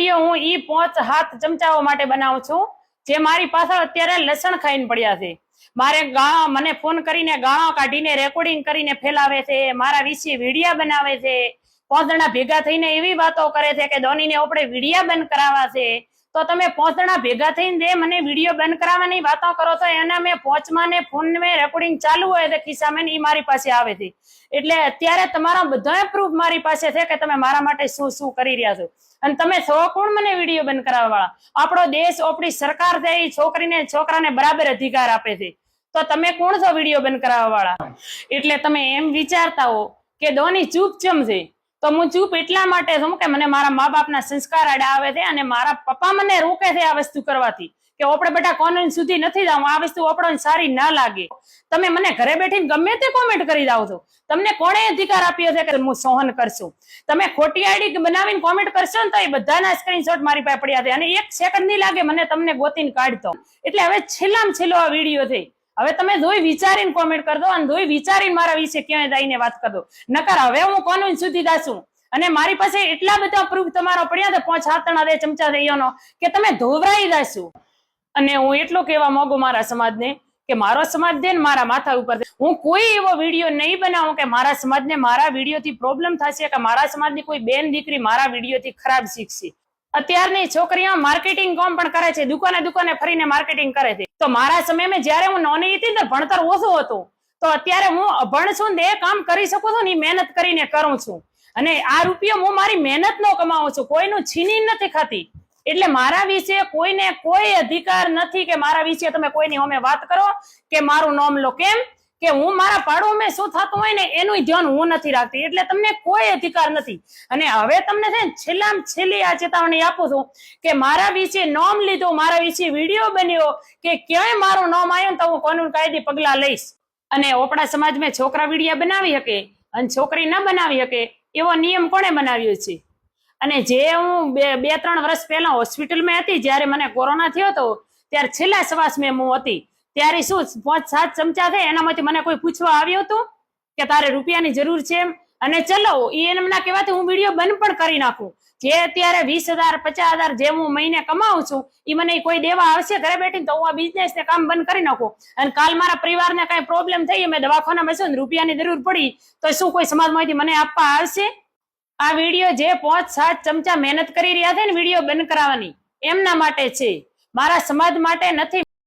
Video હું ઈ 5-7 ચમચાઓ માટે બનાવું છું જે મારી પાછળ અત્યારે લસણ ખાઈને પડ્યા છે. મારે મને ફોન કરીને ગાળો કાઢીને રેકોર્ડિંગ કરીને ફેલાવે છે, મારા વિશે વિડીયા બનાવે છે. 5 જણા ભેગા થઈને એવી વાતો કરે છે કે ધોનીને આપણે વિડીયા બંધ કરાવવા છે. તો તમે 5 જણા ભેગા થઈને જે મને વિડીયો બંધ કરાવવાની વાતો કરો છો એના મેં 5માં ને ફોન મેં રેકોર્ડિંગ ચાલુ હોય તો ખિસ્સામાં ઈ મારી પાસે આવે છે. એટલે અત્યારે તમારા બધા પ્રૂફ મારી પાસે છે કે તમે મારા માટે શું શું કરી રહ્યા છો. અને તમે છો કોણ મને વિડીયો બંધ કરાવવા વાળા? આપણો દેશ આપણી સરકાર છે એ છોકરાને બરાબર અધિકાર આપે છે. તો તમે કોણ છો વિડીયો બંધ કરાવવા વાળા? એટલે તમે એમ વિચારતા હો કે ધોની ચૂપ ચમ છે, તો હું ચૂપ એટલા માટે છું કે મને મારા મા બાપના સંસ્કાર આડા આવે છે અને મારા પપ્પા મને રોકે છે આ વસ્તુ કરવાથી કે આપણે બેટા કોન્વેન્ટ સુધી નથી જવું, આ વસ્તુ આપણને સારી ના લાગે. તમે મને ઘરે બેઠીને ગમે તે કોમેન્ટ કરી જાવ છો, તમને કોણે અધિકાર આપ્યો છે કે હું સહન કરશું? તમે ખોટી આઈડી બનાવીને કોમેન્ટ કરશો ને તો એ બધાના સ્ક્રીનશોટ મારી પાસે પડ્યા છે અને 1 સેકન્ડ નહીં લાગે મને તમને ગોતીને કાઢતો. એટલે હવે છેલ્લામાં છેલ્લો આ વિડીયો છે. હવે તમે જોઈ વિચારીને કોમેન્ટ કરજો અને જોઈ વિચારીને મારા વિશે ક્યાંય જઈને વાત કરજો. નકર હવે હું કોન્વેન્ટ સુધી દાશું અને મારી પાસે એટલા બધા પ્રૂફ તમારો પડ્યા છે 5-7 ચમચા થઈનો કે તમે ધોવરાઈ જશો. અને હું એટલું કહેવા માંગુ મારા સમાજને કે મારો સમાજ છે ને મારા માથા ઉપર છે. હું કોઈ એવો વિડીયો નહીં બનાવું કે મારા સમાજને મારા વિડીયોથી પ્રોબ્લેમ થશે કે મારા સમાજની કોઈ બેન દીકરી મારા વિડીયોથી ખરાબ શીખશે. અત્યારની છોકરીઓ માર્કેટિંગ કામ પણ કરે છે, દુકાને ફરીને માર્કેટિંગ કરે છે. તો મારા સમયમાં જયારે હું નાની હતી ને ભણતર ઓછું હતું, તો અત્યારે હું અભણ છું ને એ કામ કરી શકું છું ને મહેનત કરીને કરું છું. અને આ રૂપિયો હું મારી મહેનત નો કમાવું છું, કોઈનું છીની નથી ખાતી. એટલે મારા વિશે કોઈને કોઈ અધિકાર નથી કે મારા વિશે તમે કોઈની સામે વાત કરો કે મારું નામ લો. કેમ કે હું મારા પાડો મેં શું થતું હોય ને એનું ધ્યાન હું નથી રાખતી. એટલે તમને કોઈ અધિકાર નથી. અને હવે તમને છે ને છેલ્લામાં છેલ્લી આ ચેતવણી આપું છું કે મારા વિશે નામ લીધું, મારા વિશે વિડીયો બન્યો કે ક્યાંય મારું નામ આવ્યું તો હું કાનૂન કાયદે પગલા લઈશ. અને આપણા સમાજમાં છોકરા વિડીયા બનાવી શકે અને છોકરી ન બનાવી શકે એવો નિયમ કોણે બનાવ્યો છે? અને જે હું 2-3 વર્ષ પહેલા હોસ્પિટલમાં હતી જયારે મને કોરોના થયો હતો ત્યારે છેલ્લા શ્વાસ મેં હું હતી ત્યારે શું 5-7 ચમચા છે એનામાંથી મને કોઈ પૂછવા આવ્યું હતું કે તારે રૂપિયાની જરૂર છે એમ? અને ચલો એમના કહેવાથી હું વિડીયો બંધ પણ કરી નાખું. જે અત્યારે 20,000-50,000 જે હું મહિને કમાઉં છું એ મને કોઈ દેવા આવશે ઘરે બેઠીને તો હું આ બિઝનેસ ને કામ બંધ કરી નાખું. અને કાલ મારા પરિવારને કઈ પ્રોબ્લેમ થઈ, મેં દવાખાનામાં છું રૂપિયાની જરૂર પડી તો શું કોઈ સમાજમાંથી મને આપવા આવશે? આ વિડીયો જે 5-7 ચમચા મહેનત કરી રહ્યા છે ને વિડીયો બંધ કરાવવાની એમના માટે છે, મારા સમાજ માટે નથી.